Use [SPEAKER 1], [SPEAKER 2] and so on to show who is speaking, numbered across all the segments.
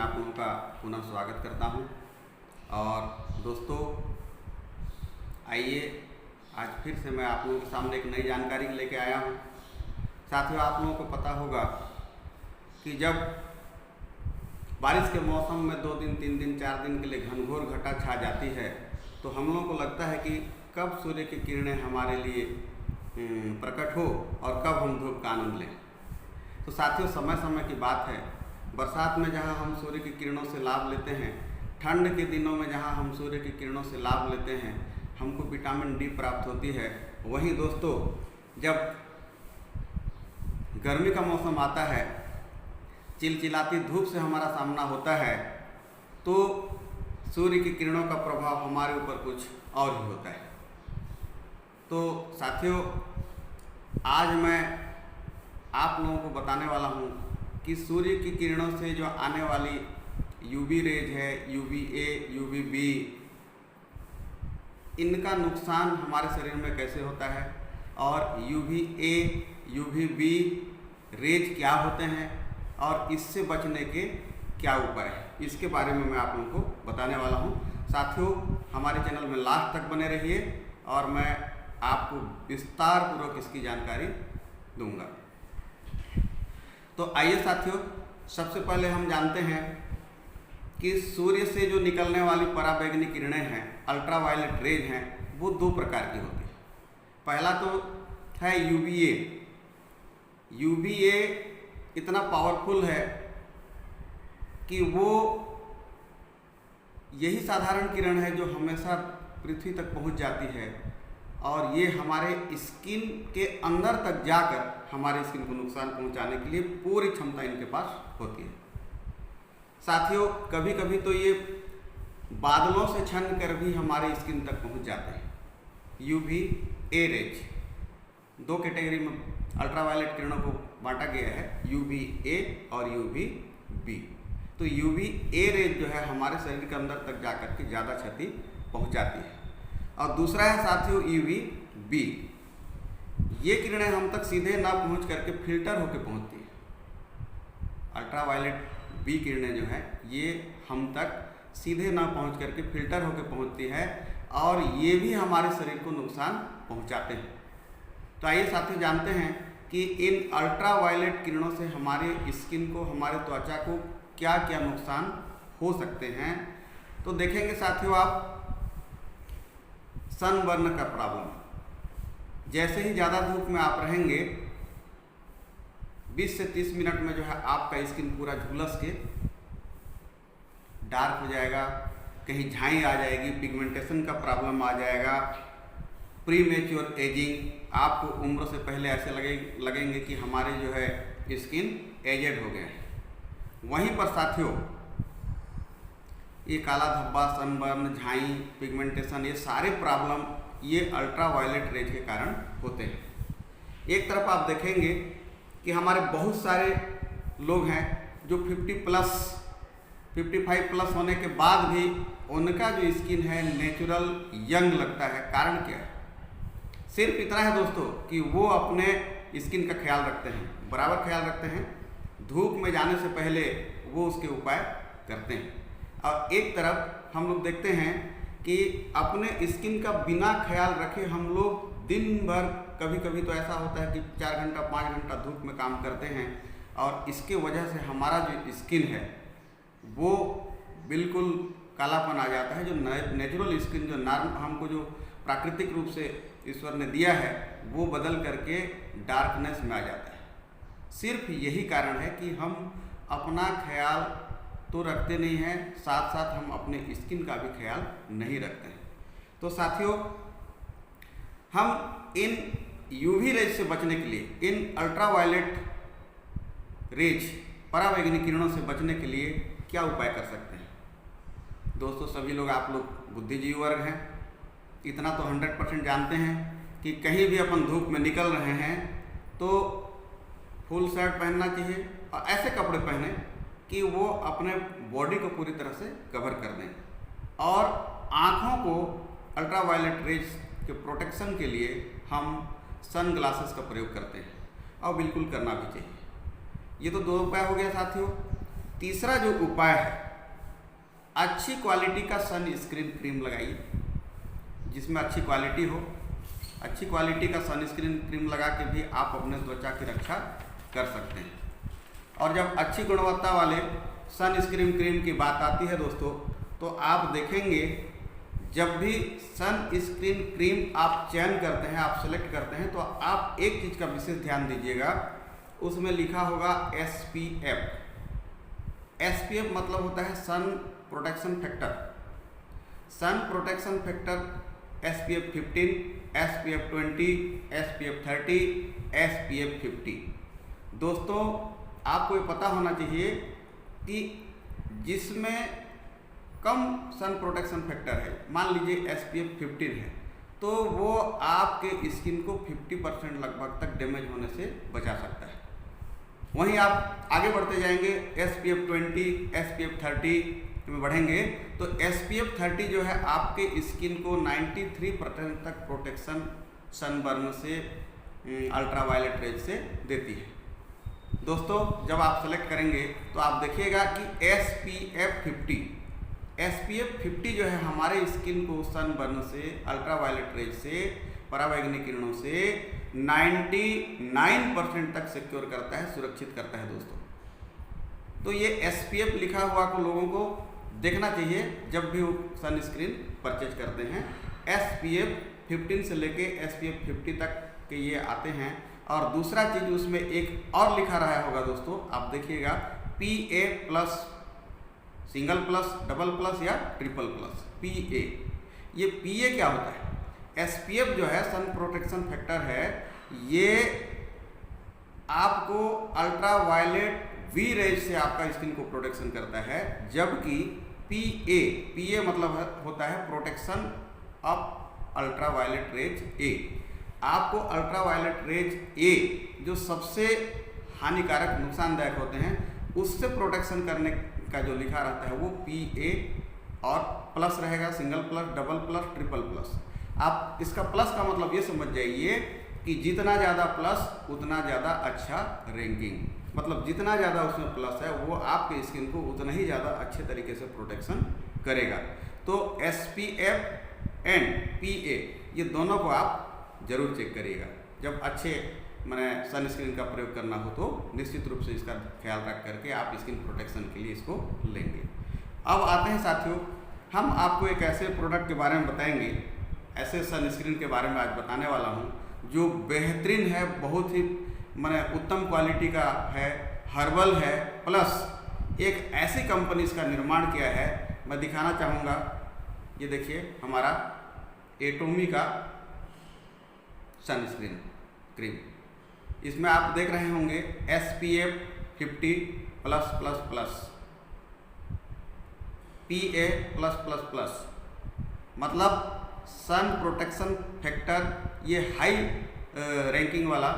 [SPEAKER 1] आप लोगों का पुनः स्वागत करता हूं। और दोस्तों, आइए आज फिर से मैं आप लोगों के सामने एक नई जानकारी लेके आया हूं। साथियों, आप लोगों को पता होगा कि जब बारिश के मौसम में 2 दिन 3 दिन 4 दिन के लिए घनघोर घटा छा जाती है तो हम लोगों को लगता है कि कब सूर्य की किरणें हमारे लिए प्रकट हो और कब हम धूप का आनंद लें। तो साथियों, समय समय की बात है। बरसात में जहां हम सूर्य की किरणों से लाभ लेते हैं, ठंड के दिनों में जहां हम सूर्य की किरणों से लाभ लेते हैं, हमको विटामिन डी प्राप्त होती है। वहीं दोस्तों, जब गर्मी का मौसम आता है, चिलचिलाती धूप से हमारा सामना होता है, तो सूर्य की किरणों का प्रभाव हमारे ऊपर कुछ और ही होता है। तो साथियों, आज मैं आप लोगों को बताने वाला हूँ कि सूर्य की किरणों से जो आने वाली यूवी रेज है, यूवीए, यूवीबी, इनका नुकसान हमारे शरीर में कैसे होता है और यूवीए, यूवीबी रेज क्या होते हैं और इससे बचने के क्या उपाय हैं, इसके बारे में मैं आप लोगों को बताने वाला हूं। साथियों, हमारे चैनल में लास्ट तक बने रहिए और मैं आपको विस्तार पूर्वक इसकी जानकारी दूंगा। तो आइए साथियों, सबसे पहले हम जानते हैं कि सूर्य से जो निकलने वाली पराबैंगनी किरणें हैं, अल्ट्रावायलेट रेज हैं, वो 2 प्रकार की होती है। पहला तो है यूवीए। यूवीए इतना पावरफुल है कि वो यही साधारण किरण है जो हमेशा पृथ्वी तक पहुंच जाती है और ये हमारे स्किन के अंदर तक जाकर हमारे स्किन को नुकसान पहुंचाने के लिए पूरी क्षमता इनके पास होती है। साथियों, कभी कभी तो ये बादलों से छन कर भी हमारे स्किन तक पहुंच जाते हैं। यूवी ए रेज 2 कैटेगरी में अल्ट्रावायलेट किरणों को बांटा गया है, यूवी ए और यूवी बी। तो यूवी ए रेज जो है हमारे शरीर के अंदर तक जाकर के ज़्यादा क्षति पहुंचाती है। और दूसरा है साथियों यूवी बी। ये किरणें हम तक सीधे ना पहुंच करके फिल्टर होकर पहुंचती है। अल्ट्रावायलेट बी किरणें जो है ये हम तक सीधे ना पहुंच करके फिल्टर होकर पहुंचती है और ये भी हमारे शरीर को नुकसान पहुंचाते हैं। तो आइए साथियों, जानते हैं कि इन अल्ट्रावायलेट किरणों से हमारे स्किन को, हमारे त्वचा को क्या क्या नुकसान हो सकते हैं। तो देखेंगे साथियों, आप सनबर्न का प्रॉब्लम, जैसे ही ज़्यादा धूप में आप रहेंगे, 20 से 30 मिनट में जो है आपका स्किन पूरा झुलस के डार्क हो जाएगा, कहीं झाई आ जाएगी, पिगमेंटेशन का प्रॉब्लम आ जाएगा, प्रीमेच्योर एजिंग, आपको उम्र से पहले ऐसे लगेंगे कि हमारे जो है स्किन एजेड हो गए हैं। वहीं पर साथियों, ये काला धब्बा, सनबर्न, झाई, पिगमेंटेशन, ये सारे प्रॉब्लम ये अल्ट्रावायलेट रेज के कारण होते हैं। एक तरफ आप देखेंगे कि हमारे बहुत सारे लोग हैं जो 50 प्लस 55 प्लस होने के बाद भी उनका जो स्किन है नेचुरल यंग लगता है। कारण क्या है? सिर्फ इतना है दोस्तों कि वो अपने स्किन का ख्याल रखते हैं, बराबर ख्याल रखते हैं। धूप में जाने से पहले वो उसके उपाय करते हैं। और एक तरफ हम लोग देखते हैं कि अपने स्किन का बिना ख्याल रखे हम लोग दिन भर, कभी कभी तो ऐसा होता है कि 4 घंटा 5 घंटा धूप में काम करते हैं और इसके वजह से हमारा जो स्किन है वो बिल्कुल कालापन आ जाता है। जो नेचुरल स्किन, जो हमको जो प्राकृतिक रूप से ईश्वर ने दिया है, वो बदल करके डार्कनेस में आ जाता है। सिर्फ यही कारण है कि हम अपना ख्याल तो रखते नहीं हैं, साथ साथ हम अपने स्किन का भी ख्याल नहीं रखते हैं। तो साथियों, हम इन यूवी रेज से बचने के लिए, इन अल्ट्रावायलेट रेज, पराबैंगनी किरणों से बचने के लिए क्या उपाय कर सकते हैं। दोस्तों, सभी लोग, आप लोग बुद्धिजीवी वर्ग हैं, इतना तो 100% जानते हैं कि कहीं भी अपन धूप में निकल रहे हैं तो फुल शर्ट पहनना चाहिए और ऐसे कपड़े पहने कि वो अपने बॉडी को पूरी तरह से कवर कर दें। और आँखों को अल्ट्रावायलेट रेज के प्रोटेक्शन के लिए हम सन ग्लासेस का प्रयोग करते हैं और बिल्कुल करना भी चाहिए। ये तो 2 उपाय हो गया साथियों। तीसरा जो उपाय है, अच्छी क्वालिटी का सन स्क्रीन क्रीम लगाइए, जिसमें अच्छी क्वालिटी हो। अच्छी क्वालिटी का सन स्क्रीन क्रीम लगा के भी आप अपने त्वचा की रक्षा कर सकते हैं। और जब अच्छी गुणवत्ता वाले सन स्क्रीन क्रीम की बात आती है दोस्तों, तो आप देखेंगे जब भी सन स्क्रीन क्रीम आप चयन करते हैं, आप सेलेक्ट करते हैं, तो आप एक चीज़ का विशेष ध्यान दीजिएगा, उसमें लिखा होगा SPF। SPF मतलब होता है sun protection factor. Sun protection factor SPF 15, SPF 20, SPF 30, SPF 50। दोस्तों आपको ये पता होना चाहिए कि जिसमें कम सन प्रोटेक्शन फैक्टर है, मान लीजिए SPF 15 है, तो वो आपके स्किन को 50% लगभग तक डैमेज होने से बचा सकता है। वहीं आप आगे बढ़ते जाएंगे, SPF 20, SPF 30 में बढ़ेंगे, तो SPF 30 जो है आपके स्किन को 93% तक प्रोटेक्शन सनबर्न से, अल्ट्रावायलेट रेज से देती है। दोस्तों जब आप सेलेक्ट करेंगे तो आप देखिएगा कि SPF 50 जो है हमारे स्किन को सनबर्न से, अल्ट्रावायलेट रेज से, पराबैंगनी किरणों से 99% तक सिक्योर करता है, सुरक्षित करता है दोस्तों। तो ये SPF लिखा हुआ को लोगों को देखना चाहिए जब भी वो सनस्क्रीन परचेज करते हैं। SPF 15 से लेके SPF 50 तक के ये आते हैं। और दूसरा चीज़ उसमें एक और लिखा रहा होगा दोस्तों, आप देखिएगा PA+, single plus, double plus या ट्रिपल प्लस, PA। ये PA क्या होता है? SPF जो है सन प्रोटेक्शन फैक्टर है, ये आपको अल्ट्रावायलेट V रेज से आपका स्किन को प्रोटेक्शन करता है, जबकि PA मतलब होता है protection of ultraviolet rays A। आपको अल्ट्रावायलेट रेज A जो सबसे हानिकारक, नुकसानदायक होते हैं, उससे प्रोटेक्शन करने का जो लिखा रहता है वो PA और प्लस रहेगा, single plus, double plus, triple plus. आप इसका प्लस का मतलब ये समझ जाइए कि जितना ज़्यादा प्लस उतना ज़्यादा अच्छा रैंकिंग, मतलब जितना ज़्यादा उसमें प्लस है वो आपके स्किन को उतना ही ज़्यादा अच्छे तरीके से प्रोटेक्शन करेगा। तो SPF एंड PA ये दोनों को आप ज़रूर चेक करिएगा। जब अच्छे मैंने सनस्क्रीन का प्रयोग करना हो तो निश्चित रूप से इसका ख्याल रख करके आप स्किन प्रोटेक्शन के लिए इसको लेंगे। अब आते हैं साथियों, हम आपको एक ऐसे प्रोडक्ट के बारे में बताएंगे, ऐसे सनस्क्रीन के बारे में आज बताने वाला हूं जो बेहतरीन है, बहुत ही मैंने उत्तम क्वालिटी का है, हर्बल है, प्लस एक ऐसी कंपनी इसका निर्माण किया है। मैं दिखाना चाहूँगा, ये देखिए हमारा एटोमी का सनस्क्रीन क्रीम। इसमें आप देख रहे होंगे SPF 50+++, PA+++, मतलब सन प्रोटेक्शन फैक्टर, ये हाई रैंकिंग वाला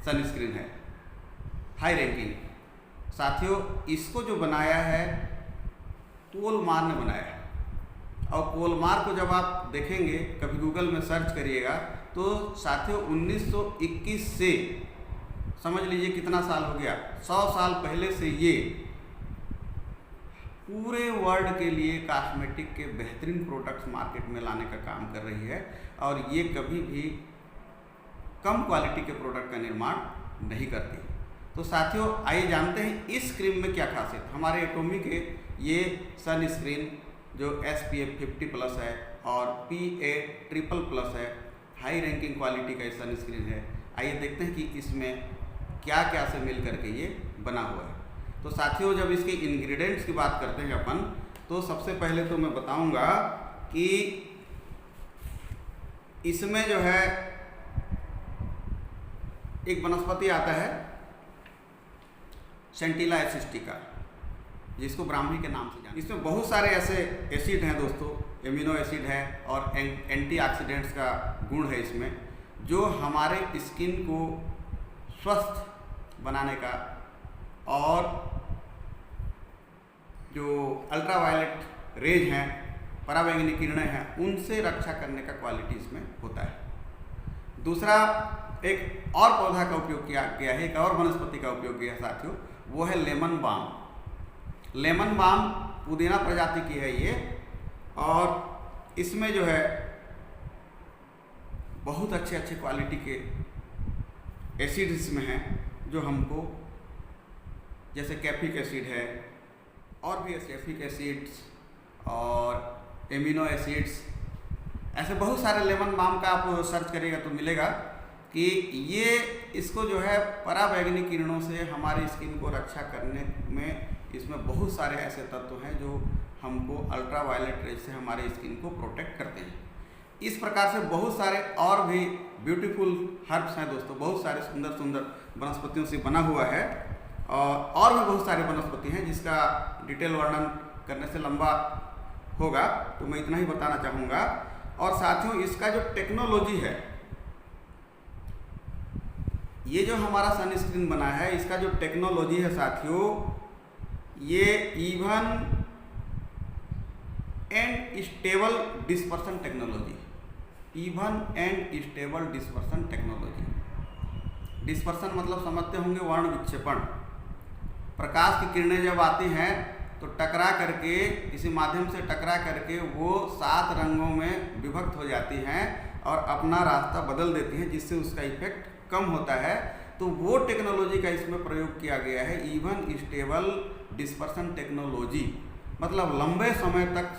[SPEAKER 1] सनस्क्रीन है, हाई रैंकिंग। साथियों इसको जो बनाया है कोलमार ने बनाया है, और कोलमार को जब आप देखेंगे, कभी गूगल में सर्च करिएगा, तो साथियों 1921 से समझ लीजिए कितना साल हो गया, 100 साल पहले से ये पूरे वर्ल्ड के लिए कॉस्मेटिक के बेहतरीन प्रोडक्ट्स मार्केट में लाने का काम कर रही है। और ये कभी भी कम क्वालिटी के प्रोडक्ट का निर्माण नहीं करती। तो साथियों आइए जानते हैं इस क्रीम में क्या खासियत। हमारे एटोमी के ये सनस्क्रीन जो SPF 50+ है और PA++ है, हाई रैंकिंग क्वालिटी का सनस्क्रीन है। आइए देखते हैं कि इसमें क्या क्या से मिल करके ये बना हुआ है। तो साथियों जब इसके इंग्रेडिएंट्स की बात करते हैं अपन, तो सबसे पहले तो मैं बताऊंगा कि इसमें जो है एक वनस्पति आता है सेंटिला एसिस्टिका, जिसको ब्राह्मी के नाम से जानते हैं। इसमें बहुत सारे ऐसे एसिड हैं दोस्तों, एमिनो एसिड है और एंटीऑक्सीडेंट्स का गुण है इसमें, जो हमारे स्किन को स्वस्थ बनाने का और जो अल्ट्रावायलेट रेज हैं, पराबैंगनी किरणें हैं, उनसे रक्षा करने का क्वालिटी इसमें होता है। दूसरा एक और पौधा का उपयोग किया गया है, एक और वनस्पति का उपयोग किया है साथियों, वो है लेमन बाम। लेमन बाम पुदीना प्रजाति की है ये, और इसमें जो है बहुत अच्छे अच्छे क्वालिटी के एसिड इसमें हैं जो हमको, जैसे कैफिक एसिड है और भी एसिटिक एसिड्स और एमिनो एसिड्स, ऐसे बहुत सारे लेमन बाम का आप सर्च करिएगा तो मिलेगा कि ये इसको जो है पराबैंगनी किरणों से हमारी स्किन को रक्षा करने में इसमें बहुत सारे ऐसे तत्व हैं जो हमको अल्ट्रावायलेट रेज से हमारे स्किन को प्रोटेक्ट करते हैं। इस प्रकार से बहुत सारे और भी ब्यूटीफुल हर्ब्स हैं दोस्तों, बहुत सारे सुंदर सुंदर वनस्पतियों से बना हुआ है, और भी बहुत सारे वनस्पति हैं जिसका डिटेल वर्णन करने से लंबा होगा, तो मैं इतना ही बताना चाहूँगा। और साथियों इसका जो टेक्नोलॉजी है, ये जो हमारा सनस्क्रीन बना है, इसका जो टेक्नोलॉजी है साथियों, ये even and stable dispersion technology, even and stable dispersion technology. Dispersion मतलब समझते होंगे वर्ण विक्षेपण। प्रकाश की किरणें जब आती हैं तो टकरा करके, किसी माध्यम से टकरा करके वो 7 रंगों में विभक्त हो जाती हैं और अपना रास्ता बदल देती हैं, जिससे उसका इफेक्ट कम होता है। तो वो टेक्नोलॉजी का इसमें प्रयोग किया गया है, इवन स्टेबल डिस्पर्सन टेक्नोलॉजी। मतलब लंबे समय तक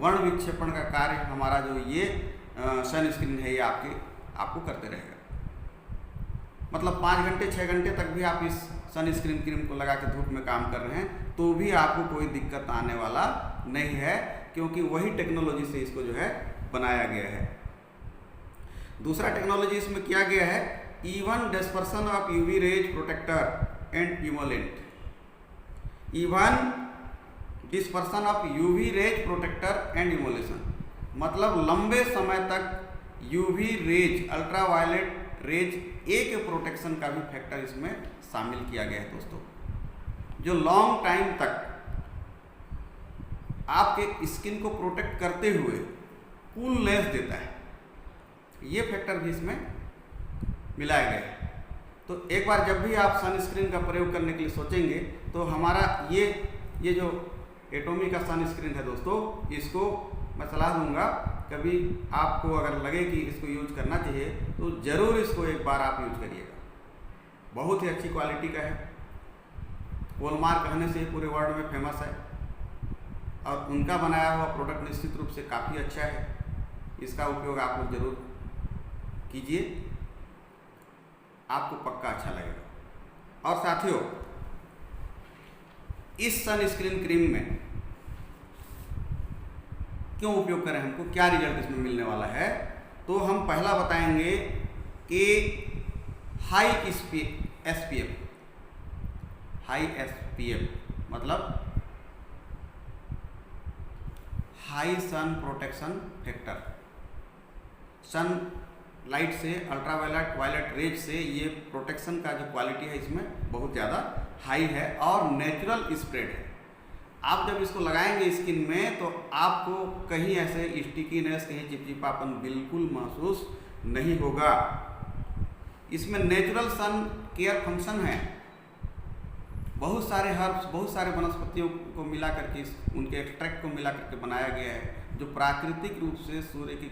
[SPEAKER 1] वर्ण विक्षेपण का कार्य हमारा जो ये सनस्क्रीन है ये आपको करते रहेगा। मतलब 5 घंटे 6 घंटे तक भी आप इस सनस्क्रीन क्रीम को लगा के धूप में काम कर रहे हैं तो भी आपको कोई दिक्कत आने वाला नहीं है, क्योंकि वही टेक्नोलॉजी से इसको जो है बनाया गया है। दूसरा टेक्नोलॉजी इसमें किया गया है even dispersion of UV rays protector and emollient. Even dispersion of UV rays protector and immolation, मतलब लंबे समय तक UV rays, ultraviolet rays A के प्रोटेक्शन का भी फैक्टर इसमें शामिल किया गया है दोस्तों, जो लॉन्ग टाइम तक आपके स्किन को प्रोटेक्ट करते हुए कूलनेस देता है, ये फैक्टर भी इसमें मिलाया गया है। तो एक बार जब भी आप सनस्क्रीन का प्रयोग करने के लिए सोचेंगे तो हमारा ये जो एटोमी का सनस्क्रीन है दोस्तों, इसको मैं सलाह दूंगा, कभी आपको अगर लगे कि इसको यूज करना चाहिए तो ज़रूर इसको एक बार आप यूज करिएगा। बहुत ही अच्छी क्वालिटी का है, वॉलमार्क कहने से ही पूरे वर्ल्ड में फेमस है, और उनका बनाया हुआ प्रोडक्ट निश्चित रूप से काफ़ी अच्छा है। इसका उपयोग आप लोग जरूर कीजिए, आपको पक्का अच्छा लगेगा। और साथियों इस सनस्क्रीन क्रीम में क्यों उपयोग करें, हमको क्या रिजल्ट इसमें मिलने वाला है, तो हम पहला बताएंगे कि हाई SPF, हाई SPF मतलब high sun protection factor. Sun light से, अल्ट्रावायलेट रेज से ये प्रोटेक्शन का जो क्वालिटी है इसमें बहुत ज़्यादा हाई है और नेचुरल स्प्रेड है। आप जब इसको लगाएंगे स्किन में तो आपको कहीं ऐसे स्टिकीनेस, कहीं चिपचिपापन बिल्कुल महसूस नहीं होगा। इसमें नेचुरल सन केयर फंक्शन है, बहुत सारे हर्ब्स, बहुत सारे वनस्पतियों को मिला करके, उनके एक्सट्रैक्ट को मिला करके बनाया गया है, जो प्राकृतिक रूप से सूर्य की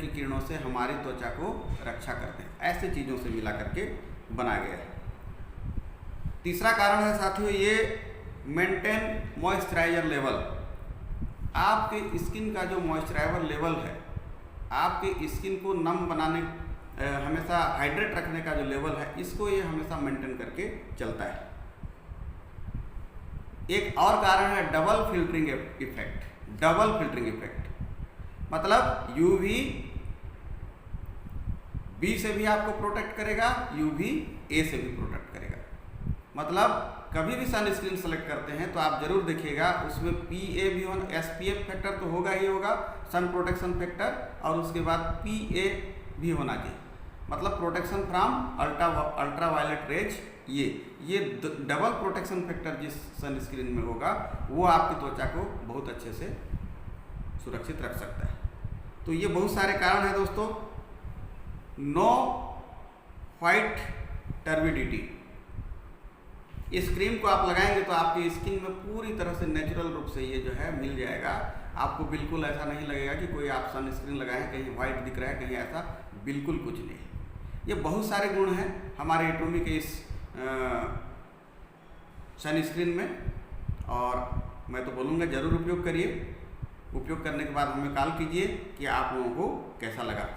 [SPEAKER 1] किरणों से हमारी त्वचा को रक्षा करते हैं, ऐसे चीज़ों से मिला करके बनाया गया है। तीसरा कारण है साथियों ये मेंटेन मॉइस्चराइजर लेवल। आपके स्किन का जो मॉइस्चराइजर लेवल है, आपके स्किन को नम बनाने, हमेशा हाइड्रेट रखने का जो लेवल है, इसको ये हमेशा मेंटेन करके चलता है। एक और कारण है double filtering effect. Double filtering effect मतलब यूवी बी से भी आपको प्रोटेक्ट करेगा, यूवी ए से भी प्रोटेक्ट करेगा। मतलब कभी भी सनस्क्रीन सेलेक्ट करते हैं तो आप जरूर देखिएगा उसमें PA भी होना, SPF फैक्टर तो होगा ही होगा, सन प्रोटेक्शन फैक्टर, और उसके बाद PA भी होना चाहिए, मतलब प्रोटेक्शन फ्रॉम अल्ट्रावायलेट रेज। ये डबल प्रोटेक्शन फैक्टर जिस सनस्क्रीन में होगा वो आपकी त्वचा को बहुत अच्छे से सुरक्षित रख सकता है। तो ये बहुत सारे कारण हैं दोस्तों। नो व्हाइट टर्बिडिटी, इस क्रीम को आप लगाएंगे तो आपकी स्किन में पूरी तरह से नेचुरल रूप से ये जो है मिल जाएगा। आपको बिल्कुल ऐसा नहीं लगेगा कि कोई आप सनस्क्रीन लगाए हैं कहीं वाइट दिख रहा है कहीं ऐसा, बिल्कुल कुछ नहीं। ये बहुत सारे गुण हैं हमारे एटॉमी के इस सनस्क्रीन में, और मैं तो बोलूँगा ज़रूर उपयोग करिए। उपयोग करने के बाद हमें कॉल कीजिए कि आप लोगों को कैसा लगा।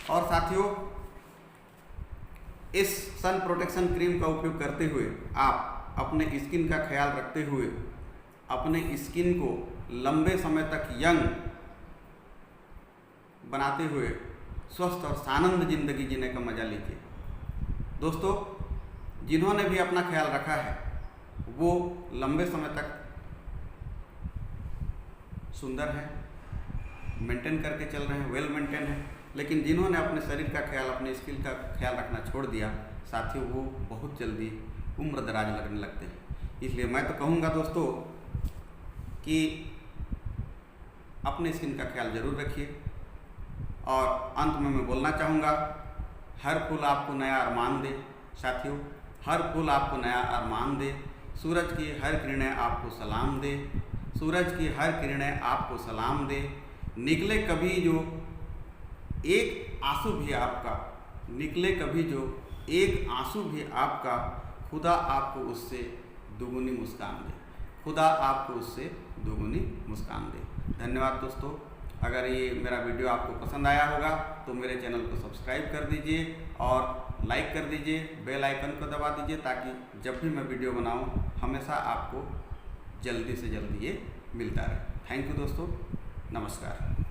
[SPEAKER 1] और साथियों, इस सन प्रोटेक्शन क्रीम का उपयोग करते हुए आप अपने स्किन का ख्याल रखते हुए अपने स्किन को लंबे समय तक यंग बनाते हुए स्वस्थ और सानंद जिंदगी जीने का मजा लीजिए। दोस्तों, जिन्होंने भी अपना ख्याल रखा है वो लंबे समय तक सुंदर है, मेंटेन करके चल रहे हैं, वेल मेंटेन है। लेकिन जिन्होंने अपने शरीर का ख्याल, अपने स्किन का ख्याल रखना छोड़ दिया साथियों, वो बहुत जल्दी उम्र दराज लगने लगते हैं। इसलिए मैं तो कहूँगा दोस्तों कि अपने स्किन का ख्याल जरूर रखिए। और अंत में मैं बोलना चाहूँगा, हर फूल आपको नया अरमान दे साथियों, हर फूल आपको नया अरमान दे। सूरज की हर किरणें आपको सलाम दे, सूरज की हर किरणें आपको सलाम दे। निकले कभी जो एक आंसू भी आपका, निकले कभी जो एक आंसू भी आपका, खुदा आपको उससे दुगुनी मुस्कान दे, खुदा आपको उससे दुगुनी मुस्कान दे। धन्यवाद दोस्तों। अगर ये मेरा वीडियो आपको पसंद आया होगा तो मेरे चैनल को सब्सक्राइब कर दीजिए और लाइक कर दीजिए, बेल आइकन को दबा दीजिए ताकि जब भी मैं वीडियो बनाऊं हमेशा आपको जल्दी से जल्दी ये मिलता रहे। थैंक यू दोस्तों, नमस्कार।